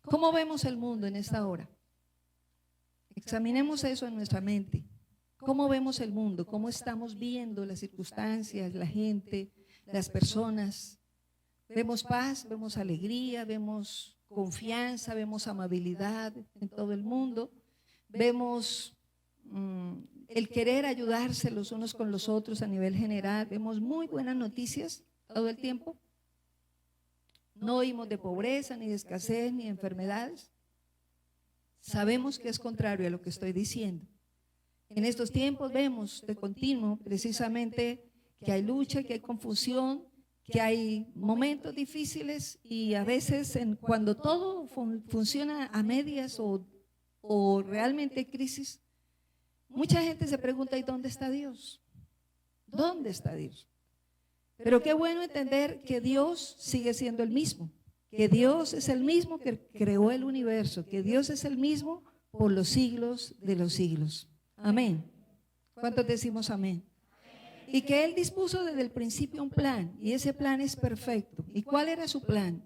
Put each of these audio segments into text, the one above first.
¿Cómo vemos el mundo en esta hora? Examinemos eso en nuestra mente. ¿Cómo vemos el mundo? ¿Cómo estamos viendo las circunstancias, la gente, las personas? Vemos paz, vemos alegría, vemos confianza, vemos amabilidad en todo el mundo. Vemos el querer ayudarse los unos con los otros a nivel general. Vemos muy buenas noticias todo el tiempo. No oímos de pobreza, ni de escasez, ni de enfermedades. Sabemos que es contrario a lo que estoy diciendo. En estos tiempos vemos de continuo precisamente que hay lucha, que hay confusión, que hay momentos difíciles y a veces cuando todo funciona a medias o realmente hay crisis, mucha gente se pregunta, ¿y dónde está Dios? ¿Dónde está Dios? Pero qué bueno entender que Dios sigue siendo el mismo, que Dios es el mismo que creó el universo, que Dios es el mismo por los siglos de los siglos. Amén. ¿Cuántos decimos amén? Y que Él dispuso desde el principio un plan, y ese plan es perfecto. ¿Y cuál era su plan?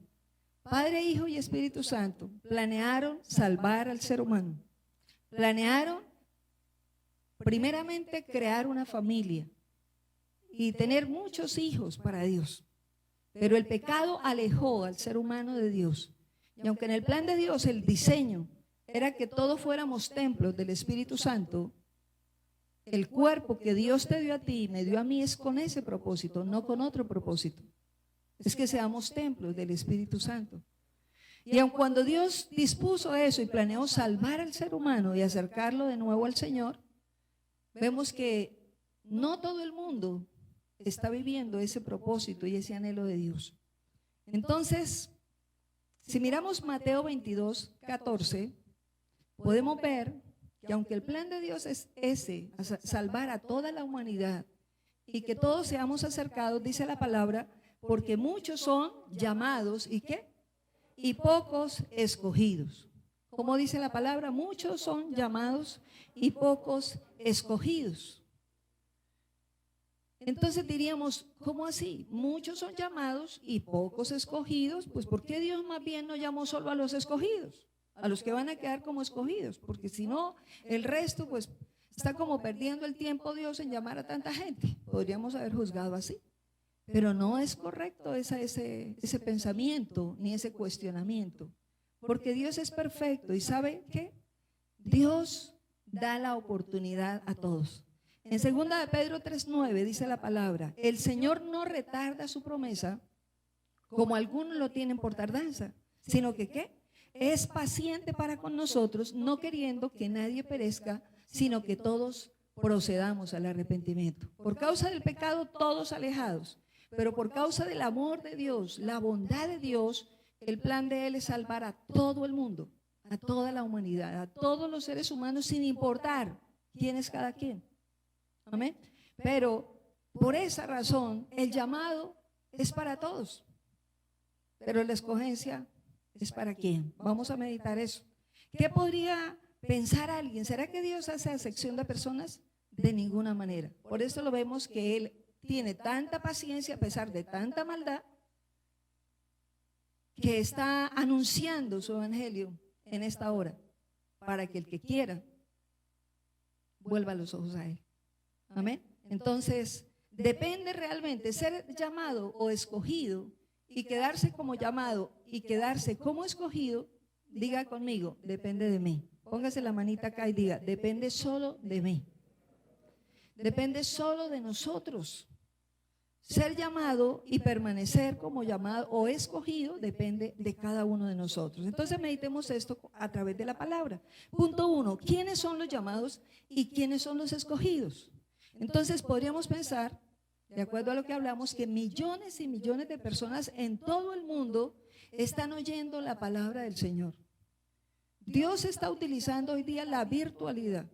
Padre, Hijo y Espíritu Santo planearon salvar al ser humano. Planearon primeramente crear una familia y tener muchos hijos para Dios. Pero el pecado alejó al ser humano de Dios. Y aunque en el plan de Dios el diseño era que todos fuéramos templos del Espíritu Santo, el cuerpo que Dios te dio a ti y me dio a mí es con ese propósito, no con otro propósito. Es que seamos templos del Espíritu Santo. Y aun cuando Dios dispuso eso y planeó salvar al ser humano y acercarlo de nuevo al Señor, vemos que no todo el mundo está viviendo ese propósito y ese anhelo de Dios. Entonces, si miramos Mateo 22, 14, podemos ver que aunque el plan de Dios es ese, salvar a toda la humanidad y que todos seamos acercados, dice la palabra, porque muchos son llamados ¿y qué? Y pocos escogidos. Como dice la palabra, muchos son llamados y pocos escogidos. Entonces diríamos, ¿cómo así? Muchos son llamados y pocos escogidos. Pues ¿por qué Dios más bien no llamó solo a los escogidos? A los que van a quedar como escogidos, porque si no, el resto pues está como perdiendo el tiempo Dios en llamar a tanta gente. Podríamos haber juzgado así, pero no es correcto ese pensamiento ni ese cuestionamiento, porque Dios es perfecto y ¿sabe qué? Dios da la oportunidad a todos. En 2 de Pedro 3:9 dice la palabra, el Señor no retarda su promesa como algunos lo tienen por tardanza, sino que ¿qué? Es paciente para con nosotros, no queriendo que nadie perezca, sino que todos procedamos al arrepentimiento. Por causa del pecado, todos alejados, pero por causa del amor de Dios, la bondad de Dios, el plan de Él es salvar a todo el mundo, a toda la humanidad, a todos los seres humanos, sin importar quién es cada quien. Amén. Pero por esa razón, el llamado es para todos, pero la escogencia ¿es para quién? Vamos a meditar eso. ¿Qué podría pensar alguien? ¿Será que Dios hace acepción de personas? De ninguna manera. Por eso lo vemos que Él tiene tanta paciencia a pesar de tanta maldad, que está anunciando su evangelio en esta hora, para que el que quiera vuelva los ojos a Él. Amén. Entonces, depende realmente ser llamado o escogido. Y quedarse como llamado y quedarse como escogido, diga conmigo, depende de mí. Póngase la manita acá y diga, depende solo de mí. Depende solo de nosotros. Ser llamado y permanecer como llamado o escogido depende de cada uno de nosotros. Entonces meditemos esto a través de la palabra. Punto 1, ¿quiénes son los llamados y quiénes son los escogidos? Entonces podríamos pensar, de acuerdo a lo que hablamos, que millones y millones de personas en todo el mundo están oyendo la palabra del Señor. Dios está utilizando hoy día la virtualidad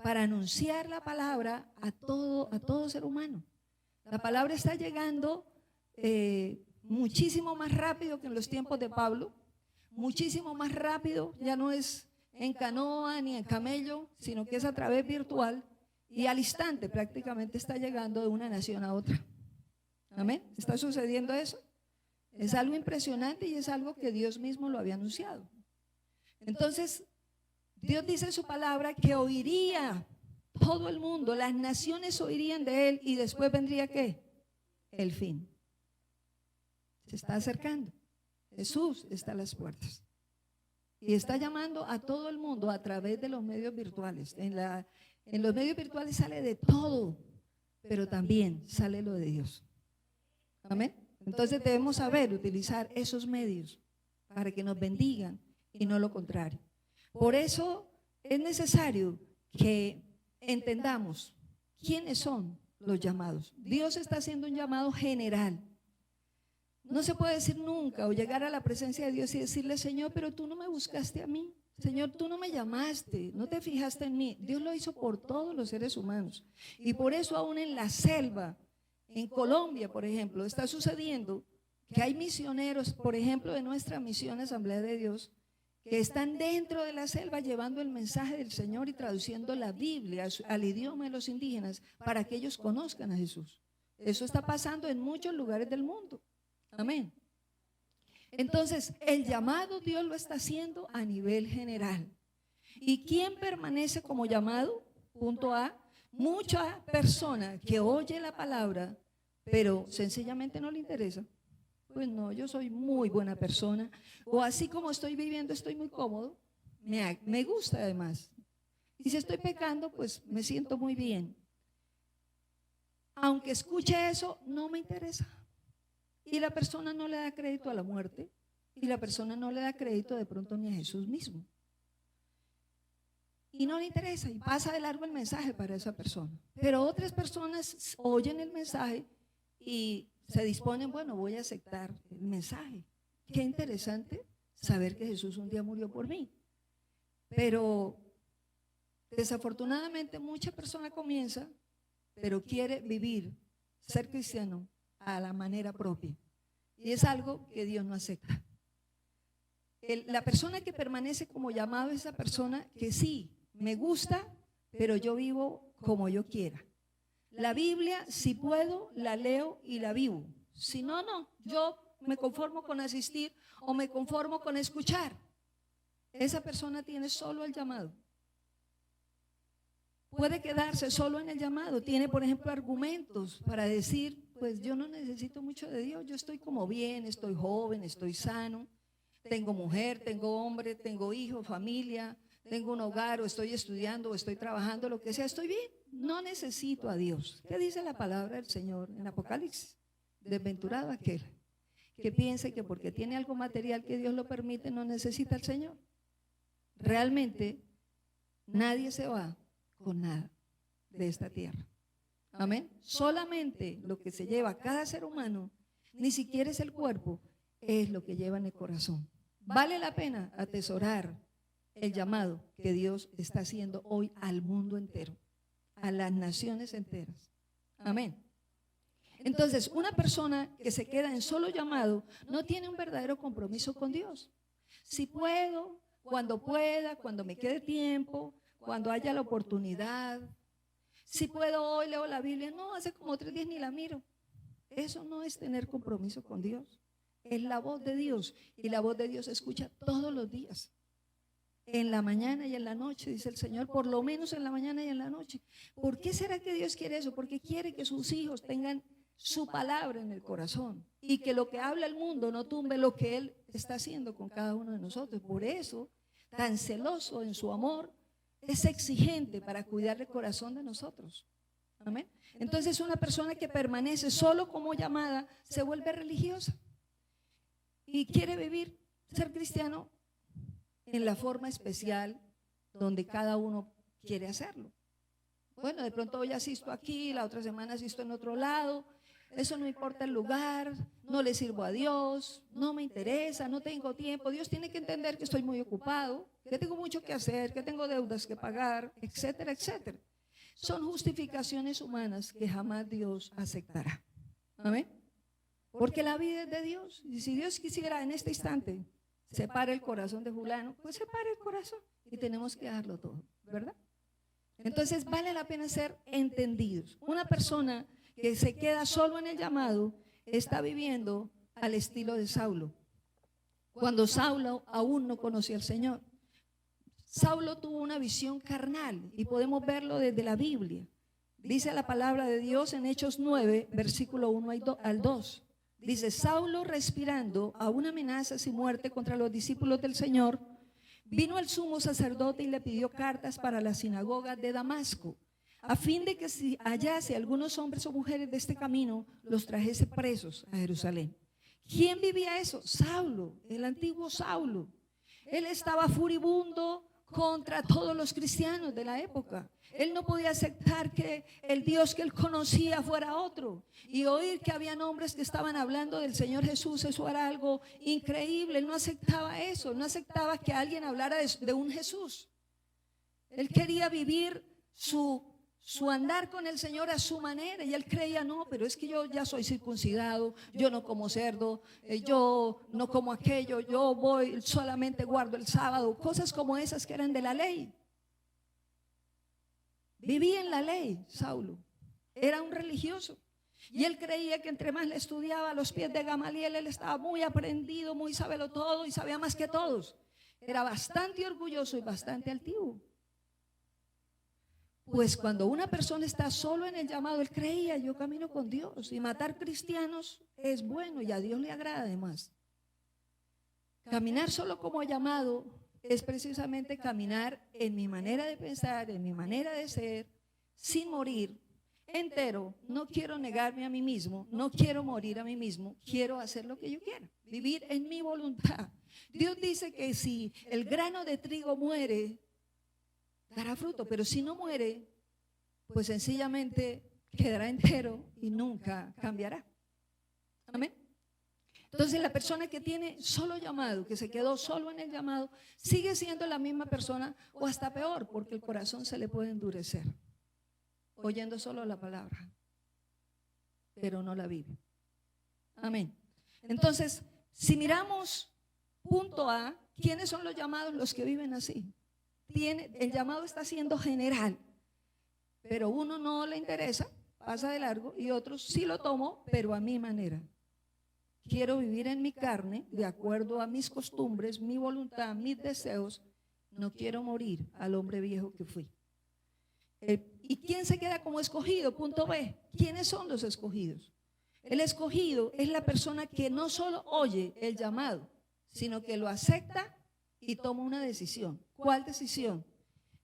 para anunciar la palabra a todo ser humano. La palabra está llegando muchísimo más rápido que en los tiempos de Pablo, muchísimo más rápido, ya no es en canoa ni en camello, sino que es a través virtual. Y al instante prácticamente está llegando de una nación a otra. Amén. ¿Está sucediendo eso? Es algo impresionante y es algo que Dios mismo lo había anunciado. Entonces, Dios dice en su palabra que oiría todo el mundo, las naciones oirían de él y después vendría ¿qué? El fin. Se está acercando. Jesús está a las puertas. Y está llamando a todo el mundo a través de los medios virtuales. En los medios virtuales sale de todo, pero también sale lo de Dios. Amén. Entonces debemos saber utilizar esos medios para que nos bendigan y no lo contrario. Por eso es necesario que entendamos quiénes son los llamados. Dios está haciendo un llamado general. No se puede decir nunca o llegar a la presencia de Dios y decirle, Señor, pero tú no me buscaste a mí. Señor, tú no me llamaste, no te fijaste en mí. Dios lo hizo por todos los seres humanos. Y por eso aún en la selva, en Colombia, por ejemplo, está sucediendo que hay misioneros, por ejemplo, de nuestra misión Asamblea de Dios, que están dentro de la selva llevando el mensaje del Señor y traduciendo la Biblia al idioma de los indígenas para que ellos conozcan a Jesús. Eso está pasando en muchos lugares del mundo. Amén. Entonces, el llamado Dios lo está haciendo a nivel general. ¿Y quién permanece como llamado? Punto A. Mucha persona que oye la palabra, pero sencillamente no le interesa. Pues no, yo soy muy buena persona. O así como estoy viviendo, estoy muy cómodo. Me gusta además. Y si estoy pecando, pues me siento muy bien. Aunque escuche eso, no me interesa. Y la persona no le da crédito a la muerte. Y la persona no le da crédito de pronto ni a Jesús mismo. Y no le interesa y pasa de largo el mensaje para esa persona. Pero otras personas oyen el mensaje y se disponen, bueno, voy a aceptar el mensaje. Qué interesante saber que Jesús un día murió por mí. Pero desafortunadamente mucha persona comienza, pero quiere vivir, ser cristiano a la manera propia. Y es algo que Dios no acepta. La persona que permanece como llamado es esa persona que sí, me gusta, pero yo vivo como yo quiera. La Biblia, si puedo, la leo y la vivo. Si no, no. Yo me conformo con asistir o me conformo con escuchar. Esa persona tiene solo el llamado. Puede quedarse solo en el llamado. Tiene, por ejemplo, argumentos para decir, pues yo no necesito mucho de Dios. Yo estoy como bien, estoy joven, estoy sano. Tengo mujer, tengo hombre, tengo hijo, familia. Tengo un hogar, o estoy estudiando, o estoy trabajando, lo que sea, estoy bien. No necesito a Dios. ¿Qué dice la palabra del Señor en Apocalipsis? Desventurado aquel que piense que porque tiene algo material que Dios lo permite, no necesita al Señor. Realmente, nadie se va con nada de esta tierra. Amén. Solamente lo que se lleva cada ser humano, ni siquiera es el cuerpo, es lo que lleva en el corazón. Vale la pena atesorar el llamado que Dios está haciendo hoy al mundo entero, a las naciones enteras. Amén. Entonces, una persona que se queda en solo llamado no tiene un verdadero compromiso con Dios. Si puedo, cuando me quede tiempo, cuando haya la oportunidad. Si puedo, hoy leo la Biblia. No, hace como 3 días ni la miro. Eso no es tener compromiso con Dios. Es la voz de Dios y la voz de Dios se escucha todos los días. En la mañana y en la noche, dice el Señor, por lo menos en la mañana y en la noche. ¿Por qué será que Dios quiere eso? Porque quiere que sus hijos tengan su palabra en el corazón y que lo que habla el mundo no tumbe lo que Él está haciendo con cada uno de nosotros. Por eso, tan celoso en su amor, es exigente para cuidar el corazón de nosotros. Amén. Entonces, una persona que permanece solo como llamada se vuelve religiosa y quiere vivir, ser cristiano en la forma especial donde cada uno quiere hacerlo. Bueno, de pronto hoy asisto aquí, la otra semana asisto en otro lado. Eso no importa el lugar, no le sirvo a Dios, no me interesa, no tengo tiempo. Dios tiene que entender que estoy muy ocupado, que tengo mucho que hacer, que tengo deudas que pagar, etcétera, etcétera. Son justificaciones humanas que jamás Dios aceptará. Amén. Porque la vida es de Dios. Y si Dios quisiera en este instante separa el corazón de fulano, pues separa el corazón y tenemos que dejarlo todo, ¿verdad? Entonces vale la pena ser entendidos. Una persona que se queda solo en el llamado está viviendo al estilo de Saulo. Cuando Saulo aún no conocía al Señor, Saulo tuvo una visión carnal y podemos verlo desde la Biblia. Dice la palabra de Dios en Hechos 9, versículo 1 al 2. Dice: Saulo, respirando aún amenazas y muerte contra los discípulos del Señor, vino al sumo sacerdote y le pidió cartas para la sinagoga de Damasco, a fin de que si hallase algunos hombres o mujeres de este camino, los trajese presos a Jerusalén. ¿Quién vivía eso? Saulo, el antiguo Saulo. Él estaba furibundo contra todos los cristianos de la época. Él no podía aceptar que el Dios que él conocía fuera otro, y oír que habían hombres que estaban hablando del Señor Jesús, eso era algo increíble. Él no aceptaba eso, no aceptaba que alguien hablara de un Jesús. Él quería vivir su andar con el Señor a su manera, y él creía: no, pero es que yo ya soy circuncidado, yo no como cerdo, yo no como aquello, yo voy, solamente guardo el sábado, cosas como esas que eran de la ley. Vivía en la ley, Saulo. Era un religioso. Y él creía que entre más le estudiaba a los pies de Gamaliel, él estaba muy aprendido, muy sabelo todo y sabía más que todos. Era bastante orgulloso y bastante altivo. Pues cuando una persona está solo en el llamado, él creía: yo camino con Dios y matar cristianos es bueno y a Dios le agrada además. Caminar solo como llamado es precisamente caminar en mi manera de pensar, en mi manera de ser, sin morir, entero. No quiero negarme a mí mismo, no quiero morir a mí mismo, quiero hacer lo que yo quiera, vivir en mi voluntad. Dios dice que si el grano de trigo muere, dará fruto, pero si no muere, pues sencillamente quedará entero y nunca cambiará. Amén. Entonces la persona que tiene solo llamado, que se quedó solo en el llamado, sigue siendo la misma persona o hasta peor, porque el corazón se le puede endurecer oyendo solo la palabra, pero no la vive. Amén. Entonces, si miramos punto A, ¿quiénes son los llamados? Los que viven así. El llamado está siendo general, pero uno no le interesa, pasa de largo, y otros sí lo tomo, pero a mi manera. Quiero vivir en mi carne, de acuerdo a mis costumbres, mi voluntad, mis deseos. No quiero morir al hombre viejo que fui. ¿Y quién se queda como escogido? Punto B. ¿Quiénes son los escogidos? El escogido es la persona que no solo oye el llamado, sino que lo acepta y toma una decisión. ¿Cuál decisión?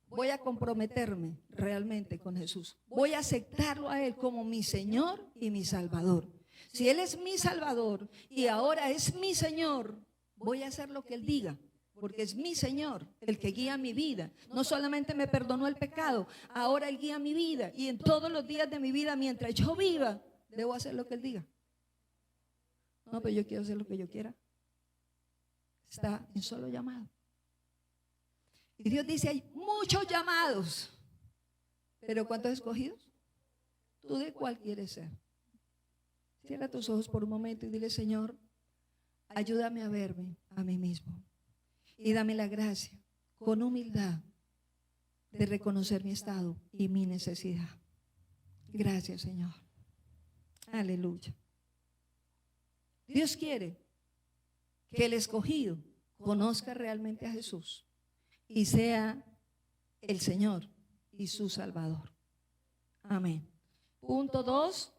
Voy a comprometerme realmente con Jesús. Voy a aceptarlo a Él como mi Señor y mi Salvador. Si Él es mi Salvador y ahora es mi Señor, voy a hacer lo que Él diga, porque es mi Señor el que guía mi vida. No solamente me perdonó el pecado, ahora Él guía mi vida, y en todos los días de mi vida, mientras yo viva, debo hacer lo que Él diga. No, pero yo quiero hacer lo que yo quiera. Está en solo llamado. Y Dios dice: hay muchos llamados, pero ¿cuántos escogidos? ¿Tú de cuál quieres ser? Cierra tus ojos por un momento y dile: Señor, ayúdame a verme a mí mismo y dame la gracia con humildad de reconocer mi estado y mi necesidad. Gracias, Señor. Aleluya. Dios quiere que el escogido conozca realmente a Jesús y sea el Señor y su Salvador. Amén. Punto 2.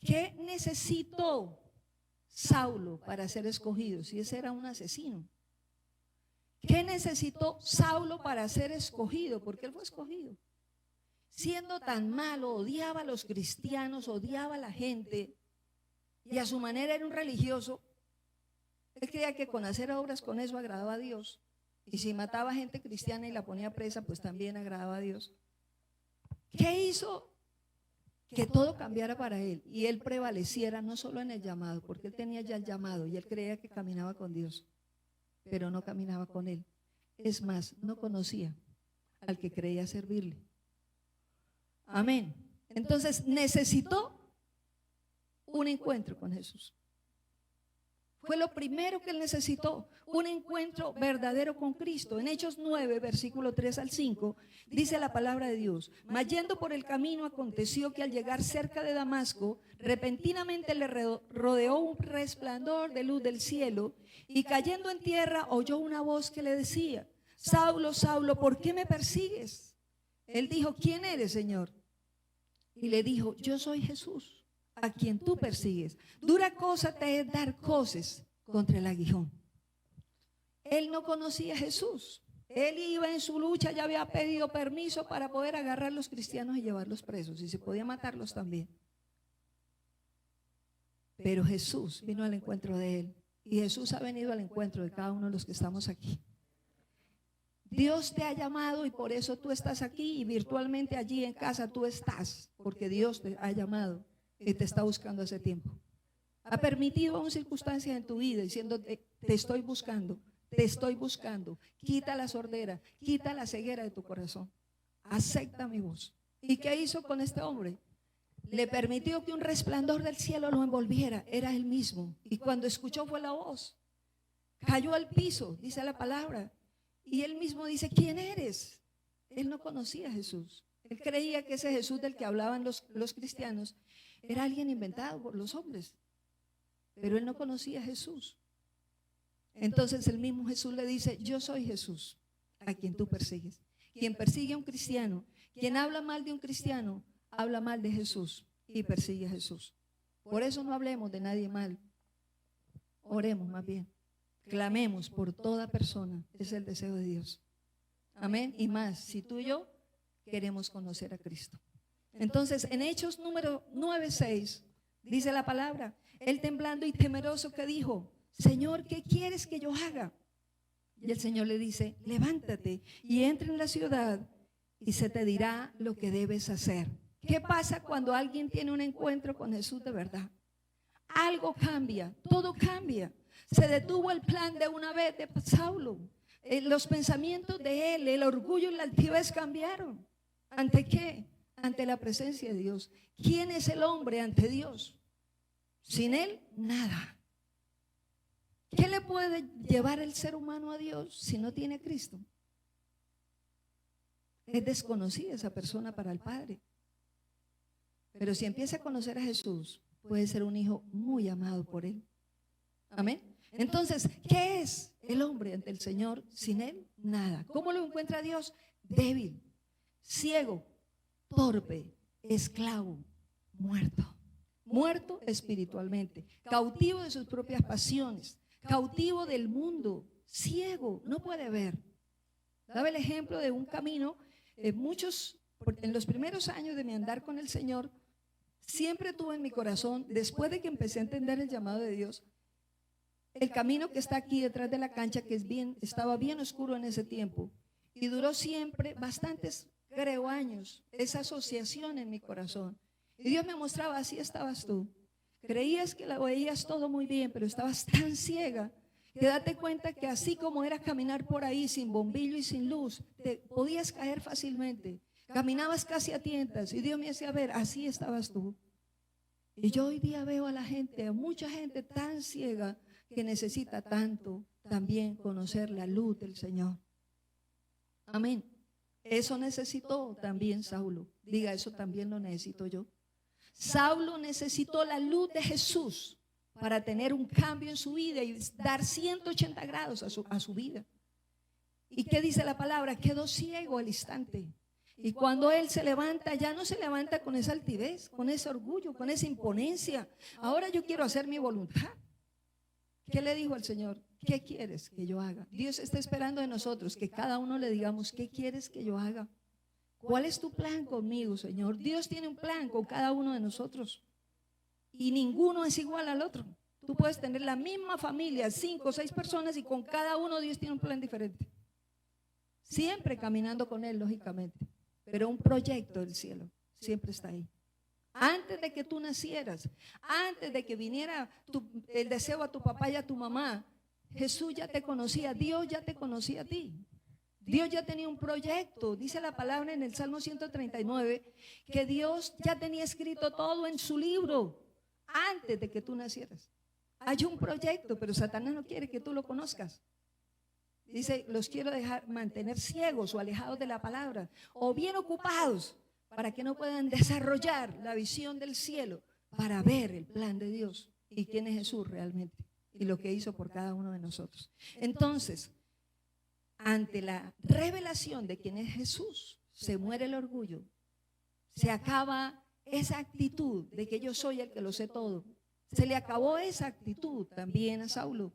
¿Qué necesitó Saulo para ser escogido? Si ese era un asesino. ¿Qué necesitó Saulo para ser escogido? Porque él fue escogido. Siendo tan malo, odiaba a los cristianos, odiaba a la gente, y a su manera era un religioso. Él creía que con hacer obras con eso agradaba a Dios. Y si mataba gente cristiana y la ponía presa, pues también agradaba a Dios. ¿Qué hizo? Que todo cambiara para él y él prevaleciera no solo en el llamado, porque él tenía ya el llamado y él creía que caminaba con Dios, pero no caminaba con Él. Es más, no conocía al que creía servirle. Amén. Entonces necesitó un encuentro con Jesús. Fue lo primero que él necesitó, un encuentro verdadero con Cristo. En Hechos 9, versículo 3 al 5, dice la palabra de Dios: mas yendo por el camino, aconteció que al llegar cerca de Damasco, repentinamente le rodeó un resplandor de luz del cielo, y cayendo en tierra oyó una voz que le decía: Saulo, Saulo, ¿por qué me persigues? Él dijo, ¿quién eres, Señor? Y le dijo, yo soy Jesús, a quien tú persigues. Dura cosa te es dar coces contra el aguijón. Él no conocía a Jesús. Él iba en su lucha, ya había pedido permiso para poder agarrar a los cristianos y llevarlos presos, y se podía matarlos también. Pero Jesús vino al encuentro de él, y Jesús ha venido al encuentro de cada uno de los que estamos aquí. Dios te ha llamado y por eso tú estás aquí, y virtualmente allí en casa tú estás, porque Dios te ha llamado y te está buscando hace tiempo. Ha permitido aún circunstancias en tu vida diciendo, te estoy buscando, te estoy buscando. Quita la sordera, quita la ceguera de tu corazón. Acepta mi voz. ¿Y qué hizo con este hombre? Le permitió que un resplandor del cielo lo envolviera. Era él mismo. Y cuando escuchó fue la voz. Cayó al piso, dice la palabra. Y él mismo dice, ¿quién eres? Él no conocía a Jesús. Él creía que ese Jesús del que hablaban los cristianos era alguien inventado por los hombres. Pero él no conocía a Jesús. Entonces el mismo Jesús le dice, yo soy Jesús, a quien tú persigues. Quien persigue a un cristiano, quien habla mal de un cristiano, habla mal de Jesús y persigue a Jesús. Por eso no hablemos de nadie mal. Oremos más bien. Clamemos por toda persona. Es el deseo de Dios. Amén. Y más, si tú y yo queremos conocer a Cristo. Entonces, en Hechos número 9:6, dice la palabra, él temblando y temeroso que dijo, Señor, ¿qué quieres que yo haga? Y el Señor le dice, levántate y entra en la ciudad y se te dirá lo que debes hacer. ¿Qué pasa cuando alguien tiene un encuentro con Jesús de verdad? Algo cambia, todo cambia. Se detuvo el plan de una vez de Saulo. Los pensamientos de él, el orgullo y la altivez cambiaron. ¿Ante qué? Ante la presencia de Dios. ¿Quién es el hombre ante Dios? Sin él, nada. ¿Qué le puede llevar el ser humano a Dios si no tiene a Cristo? Es desconocida esa persona para el Padre. Pero si empieza a conocer a Jesús, puede ser un hijo muy amado por él. Amén. Entonces, ¿qué es el hombre ante el Señor? Sin él, nada. ¿Cómo lo encuentra Dios? Débil, ciego, torpe, esclavo, muerto. Muerto espiritualmente, cautivo de sus propias pasiones, cautivo del mundo, ciego, no puede ver. Daba el ejemplo de un camino. En los primeros años de mi andar con el Señor, siempre tuve en mi corazón, después de que empecé a entender el llamado de Dios, el camino que está aquí detrás de la cancha, que estaba bien oscuro en ese tiempo, y duró siempre bastantes, creo, años, esa asociación en mi corazón. Y Dios me mostraba, así estabas tú. Creías que la veías todo muy bien, pero estabas tan ciega que date cuenta que así como era caminar por ahí sin bombillo y sin luz, te podías caer fácilmente. Caminabas casi a tientas y Dios me hacía ver, así estabas tú. Y yo hoy día veo a la gente, a mucha gente tan ciega que necesita tanto también conocer la luz del Señor. Amén. Eso necesitó también Saulo. Diga, eso también lo necesito yo. Saulo necesitó la luz de Jesús para tener un cambio en su vida y dar 180 grados a su vida. ¿Y qué dice la palabra? Quedó ciego al instante. Y cuando él se levanta, ya no se levanta con esa altivez, con ese orgullo, con esa imponencia. Ahora yo quiero hacer mi voluntad. ¿Qué le dijo al Señor? ¿Qué quieres que yo haga? Dios está esperando de nosotros que cada uno le digamos, ¿qué quieres que yo haga? ¿Cuál es tu plan conmigo, Señor? Dios tiene un plan con cada uno de nosotros. Y ninguno es igual al otro. Tú puedes tener la misma familia, 5 o 6 personas, y con cada uno Dios tiene un plan diferente. Siempre caminando con Él, lógicamente. Pero un proyecto del cielo siempre está ahí. Antes de que tú nacieras, antes de que viniera el deseo a tu papá y a tu mamá, Jesús ya te conocía, Dios ya te conocía a ti. Dios ya tenía un proyecto. Dice la palabra en el Salmo 139 que Dios ya tenía escrito todo en su libro antes de que tú nacieras. Hay un proyecto, pero Satanás no quiere que tú lo conozcas. Dice, los quiero mantener ciegos o alejados de la palabra, o bien ocupados, para que no puedan desarrollar la visión del cielo, para ver el plan de Dios y quién es Jesús realmente y lo que hizo por cada uno de nosotros. Entonces, ante la revelación de quién es Jesús, se muere el orgullo, se acaba esa actitud de que yo soy el que lo sé todo. Se le acabó esa actitud también a Saulo.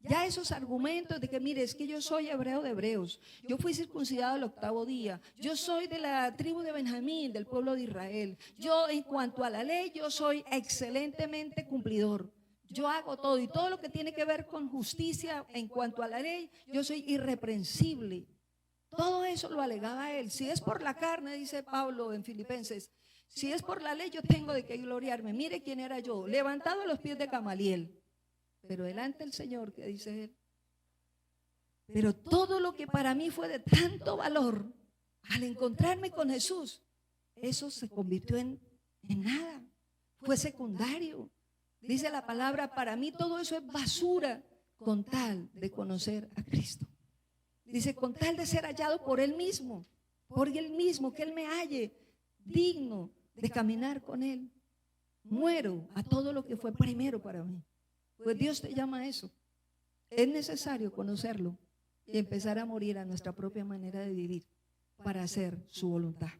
Ya esos argumentos de que, mire, es que yo soy hebreo de hebreos, yo fui circuncidado al 8º día, yo soy de la tribu de Benjamín, del pueblo de Israel, yo en cuanto a la ley, yo soy excelentemente cumplidor. Yo hago todo y todo lo que tiene que ver con justicia en cuanto a la ley, yo soy irreprensible. Todo eso lo alegaba él. Si es por la carne, dice Pablo en Filipenses, si es por la ley, yo tengo de qué gloriarme. Mire quién era yo, levantado a los pies de Gamaliel. Pero delante del Señor, ¿qué dice él? Pero todo lo que para mí fue de tanto valor, al encontrarme con Jesús, eso se convirtió en nada. Fue secundario. Dice la palabra, para mí todo eso es basura con tal de conocer a Cristo. Dice, con tal de ser hallado por Él mismo, que Él me halle digno de caminar con Él. Muero a todo lo que fue primero para mí. Pues Dios te llama a eso. Es necesario conocerlo y empezar a morir a nuestra propia manera de vivir para hacer su voluntad.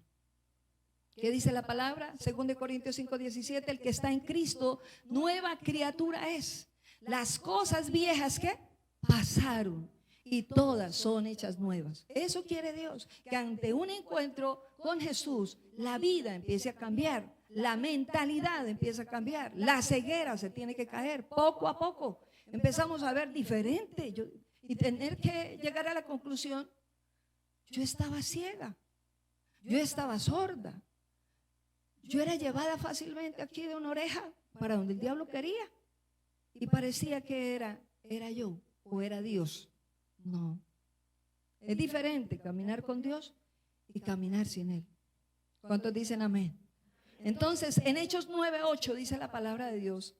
¿Qué dice la palabra? 2 Corintios 5:17, el que está en Cristo, nueva criatura es. Las cosas viejas que pasaron y todas son hechas nuevas. Eso quiere Dios, que ante un encuentro con Jesús, la vida empiece a cambiar, la mentalidad empieza a cambiar, la ceguera se tiene que caer poco a poco. Empezamos a ver diferente y tener que llegar a la conclusión, yo estaba ciega, yo estaba sorda. Yo era llevada fácilmente aquí de una oreja para donde el diablo quería y parecía que era yo o era Dios. No, es diferente caminar con Dios y caminar sin Él. ¿Cuántos dicen amén? Entonces, en Hechos 9:8 dice la palabra de Dios.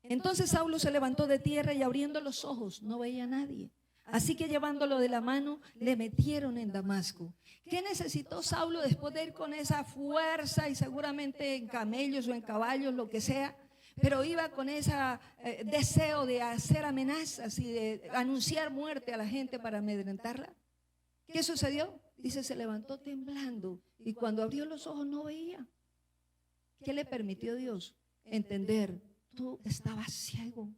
Entonces Saulo se levantó de tierra y abriendo los ojos no veía a nadie. Así que llevándolo de la mano, le metieron en Damasco. ¿Qué necesitó Saulo después de ir con esa fuerza y seguramente en camellos o en caballos, lo que sea? Pero iba con ese deseo de hacer amenazas y de anunciar muerte a la gente para amedrentarla. ¿Qué sucedió? Dice, se levantó temblando y cuando abrió los ojos no veía. ¿Qué le permitió Dios? Entender, tú estabas ciego,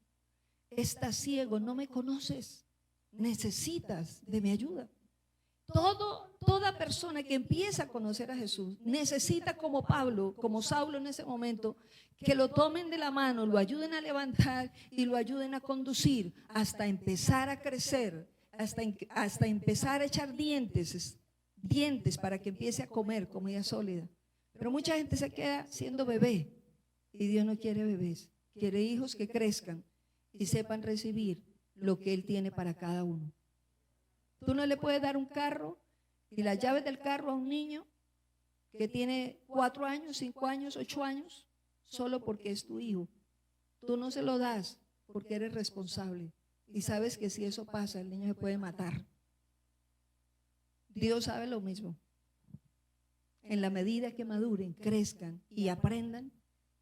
estás ciego, no me conoces. Necesitas de mi ayuda. Toda persona que empieza a conocer a Jesús necesita, como Pablo, como Saulo en ese momento, que lo tomen de la mano, lo ayuden a levantar y lo ayuden a conducir hasta empezar a crecer, hasta empezar a echar dientes para que empiece a comer comida sólida. Pero mucha gente se queda siendo bebé y Dios no quiere bebés, quiere hijos que crezcan y sepan recibir lo que Él tiene para cada uno. Tú no le puedes dar un carro y las llaves del carro a un niño que tiene 4 años, 5 años, 8 años, solo porque es tu hijo. Tú no se lo das porque eres responsable y sabes que si eso pasa, el niño se puede matar. Dios sabe lo mismo. En la medida que maduren, crezcan y aprendan,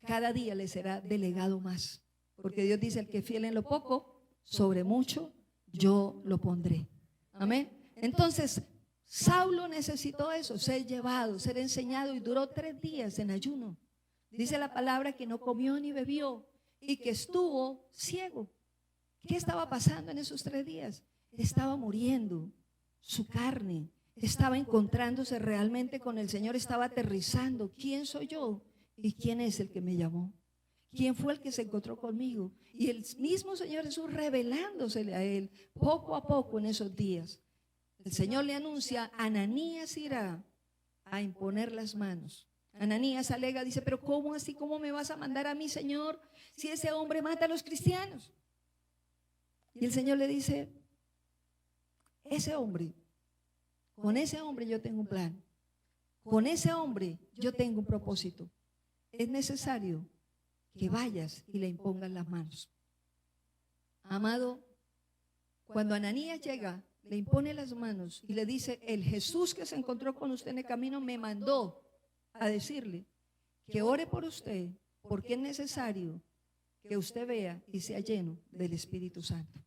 cada día les será delegado más. Porque Dios dice, el que es fiel en lo poco, sobre mucho yo lo pondré. Amén. Entonces, Saulo necesitó eso, ser llevado, ser enseñado y duró 3 días en ayuno. Dice la palabra que no comió ni bebió y que estuvo ciego. ¿Qué estaba pasando en esos 3 días? Estaba muriendo su carne, estaba encontrándose realmente con el Señor, estaba aterrizando. ¿Quién soy yo? ¿Y quién es el que me llamó? ¿Quién fue el que se encontró conmigo? Y el mismo Señor Jesús revelándosele a él poco a poco en esos días. El Señor le anuncia, Ananías irá a imponer las manos. Ananías alega, dice, pero ¿cómo así? ¿Cómo me vas a mandar a mí, Señor, si ese hombre mata a los cristianos? Y el Señor le dice, con ese hombre yo tengo un plan. Con ese hombre yo tengo un propósito. Es necesario que vayas y le impongas las manos. Amado, cuando Ananías llega, le impone las manos y le dice, el Jesús que se encontró con usted en el camino me mandó a decirle que ore por usted, porque es necesario que usted vea y sea lleno del Espíritu Santo.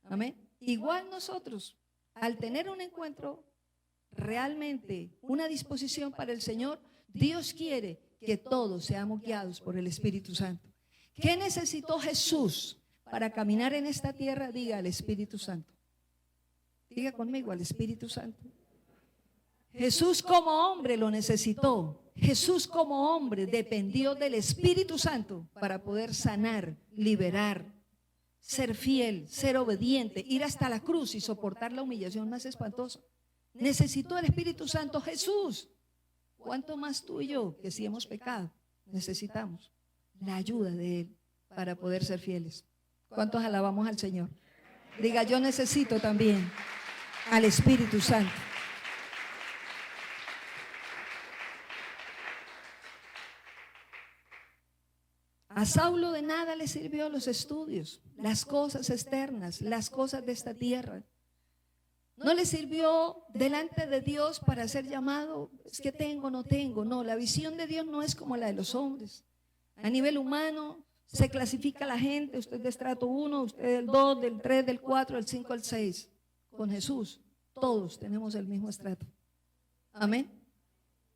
Amén. igual nosotros, al tener un encuentro realmente, una disposición para el Señor, Dios quiere que todos seamos guiados por el Espíritu Santo. ¿Qué necesitó Jesús para caminar en esta tierra? Diga al Espíritu Santo. Diga conmigo, al Espíritu Santo. Jesús como hombre lo necesitó. Jesús como hombre dependió del Espíritu Santo para poder sanar, liberar, ser fiel, ser obediente, ir hasta la cruz y soportar la humillación más espantosa. Necesitó el Espíritu Santo Jesús. ¿Cuánto más tú y yo, que si hemos pecado, necesitamos la ayuda de Él para poder ser fieles? ¿Cuántos alabamos al Señor? Diga, yo necesito también al Espíritu Santo. A Saulo de nada le sirvió los estudios, las cosas externas, las cosas de esta tierra. No le sirvió delante de Dios para ser llamado, es que tengo, no tengo. No, la visión de Dios no es como la de los hombres. A nivel humano se clasifica la gente, usted de estrato 1, usted del 2, del 3, del 4, del 5, del 6. Con Jesús, todos tenemos el mismo estrato. Amén.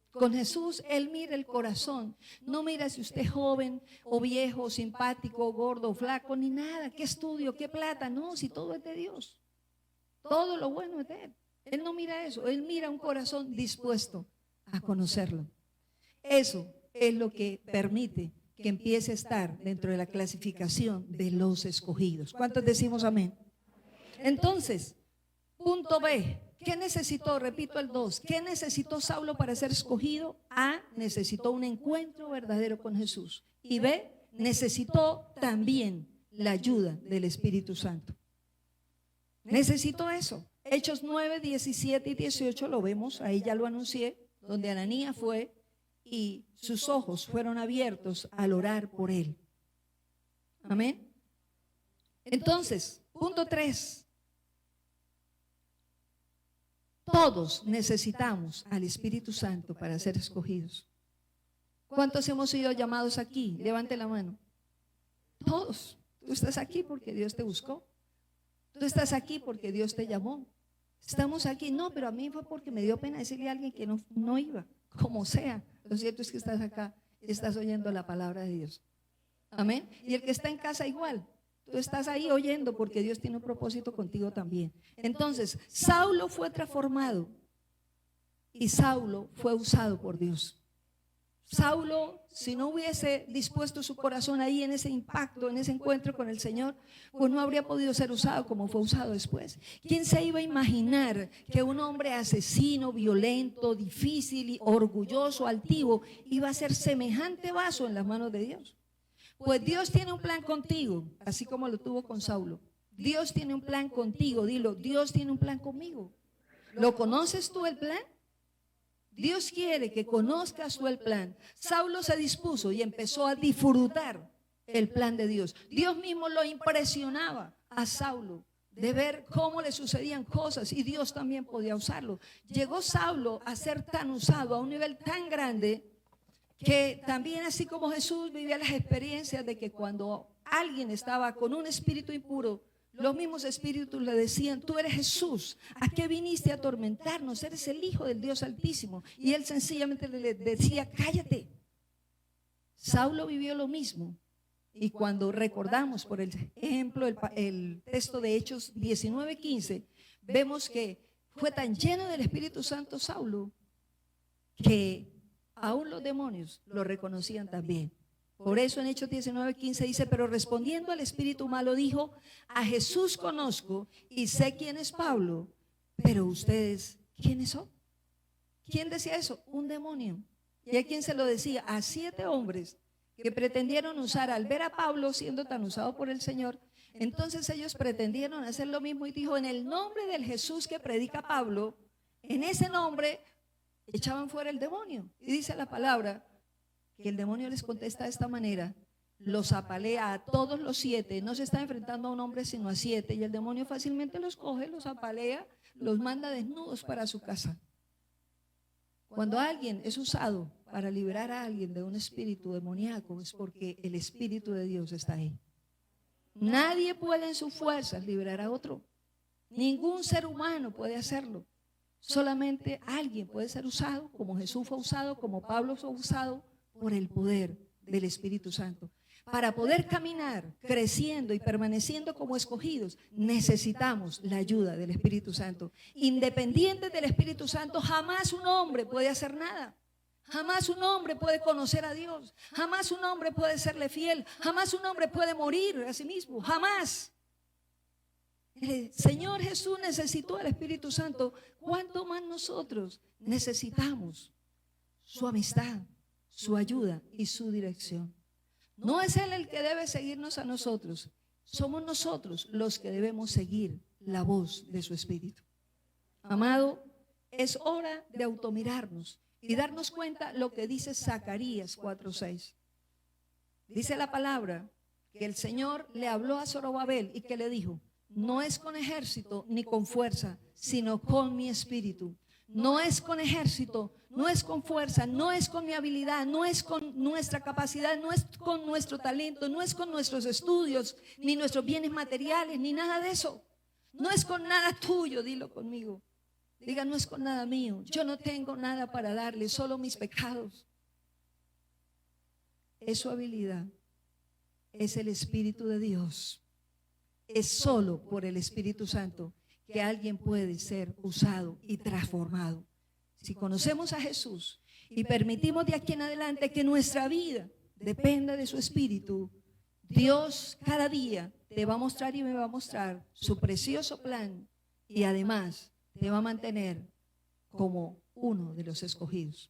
Con Jesús, Él mira el corazón. No mira si usted es joven o viejo, simpático, gordo, flaco, ni nada. ¿Qué estudio, qué plata? No, si todo es de Dios. Todo lo bueno es de Él. Él no mira eso. Él mira un corazón dispuesto a conocerlo. Eso es lo que permite que empiece a estar dentro de la clasificación de los escogidos. ¿Cuántos decimos amén? Entonces, punto B. ¿Qué necesitó? Repito el 2. ¿Qué necesitó Saulo para ser escogido? A, necesitó un encuentro verdadero con Jesús. Y B, necesitó también la ayuda del Espíritu Santo. Necesitó eso. Hechos 9, 17 y 18 lo vemos, ahí ya lo anuncié, donde Ananías fue y sus ojos fueron abiertos al orar por él. Amén. Entonces, punto 3. Todos necesitamos al Espíritu Santo para ser escogidos. ¿Cuántos hemos sido llamados aquí? Levante la mano. Todos. Tú estás aquí porque Dios te buscó. Tú estás aquí porque Dios te llamó. Estamos aquí. No, pero a mí fue porque me dio pena decirle a alguien que no iba. Como sea. Lo cierto es que estás acá y estás oyendo la palabra de Dios. Amén. Y el que está en casa igual. Tú estás ahí oyendo porque Dios tiene un propósito contigo también. Entonces, Saulo fue transformado y Saulo fue usado por Dios. Saulo, si no hubiese dispuesto su corazón ahí en ese impacto, en ese encuentro con el Señor, pues no habría podido ser usado como fue usado después. ¿Quién se iba a imaginar que un hombre asesino, violento, difícil, y orgulloso, altivo, iba a ser semejante vaso en las manos de Dios? Pues Dios tiene un plan contigo, así como lo tuvo con Saulo. Dios tiene un plan contigo, dilo, Dios tiene un plan conmigo. ¿Lo conoces tú el plan? Dios quiere que conozcas tú el plan. Saulo se dispuso y empezó a disfrutar el plan de Dios. Dios mismo lo impresionaba a Saulo de ver cómo le sucedían cosas y Dios también podía usarlo. Llegó Saulo a ser tan usado a un nivel tan grande que también, así como Jesús vivía las experiencias de que cuando alguien estaba con un espíritu impuro, los mismos espíritus le decían, tú eres Jesús, ¿a qué viniste a atormentarnos? Eres el Hijo del Dios Altísimo. Y él sencillamente le decía, cállate. Saulo vivió lo mismo. Y cuando recordamos, por ejemplo, el texto de Hechos 19:15, vemos que fue tan lleno del Espíritu Santo Saulo que aún los demonios lo reconocían también. Por eso en Hechos 19:15 dice, pero respondiendo al espíritu malo dijo, a Jesús conozco y sé quién es Pablo, pero ustedes, ¿quiénes son? ¿Quién decía eso? Un demonio. ¿Y a quién se lo decía? A 7 hombres que pretendieron usar, al ver a Pablo siendo tan usado por el Señor, entonces ellos pretendieron hacer lo mismo y dijo, en el nombre del Jesús que predica Pablo, en ese nombre echaban fuera el demonio. Y dice la palabra que el demonio les contesta de esta manera, los apalea a todos los 7, no se está enfrentando a un hombre sino a 7, y el demonio fácilmente los coge, los apalea, los manda desnudos para su casa. Cuando alguien es usado para liberar a alguien de un espíritu demoníaco es porque el Espíritu de Dios está ahí. Nadie puede en sus fuerzas liberar a otro. Ningún ser humano puede hacerlo. Solamente alguien puede ser usado, como Jesús fue usado, como Pablo fue usado, por el poder del Espíritu Santo. Para poder caminar creciendo y permaneciendo como escogidos, necesitamos la ayuda del Espíritu Santo. Independiente del Espíritu Santo, jamás un hombre puede hacer nada. Jamás un hombre puede conocer a Dios. Jamás un hombre puede serle fiel. Jamás un hombre puede morir a sí mismo. Jamás. El Señor Jesús necesitó al Espíritu Santo. ¿Cuánto más nosotros necesitamos su amistad, su ayuda y su dirección? No es Él el que debe seguirnos a nosotros. Somos nosotros los que debemos seguir la voz de su Espíritu. Amado, es hora de automirarnos y darnos cuenta lo que dice Zacarías 4:6. Dice la palabra que el Señor le habló a Zorobabel y que le dijo: no es con ejército ni con fuerza, sino con mi espíritu. No es con ejército, no es con fuerza, no es con mi habilidad, no es con nuestra capacidad, no es con nuestro talento, no es con nuestros estudios, ni nuestros bienes materiales, ni nada de eso. No es con nada tuyo, dilo conmigo. Diga, no es con nada mío. Yo no tengo nada para darle, solo mis pecados. Es su habilidad, es el Espíritu de Dios. Es solo por el Espíritu Santo que alguien puede ser usado y transformado. Si conocemos a Jesús y permitimos de aquí en adelante que nuestra vida dependa de su Espíritu, Dios cada día te va a mostrar y me va a mostrar su precioso plan y además te va a mantener como uno de los escogidos.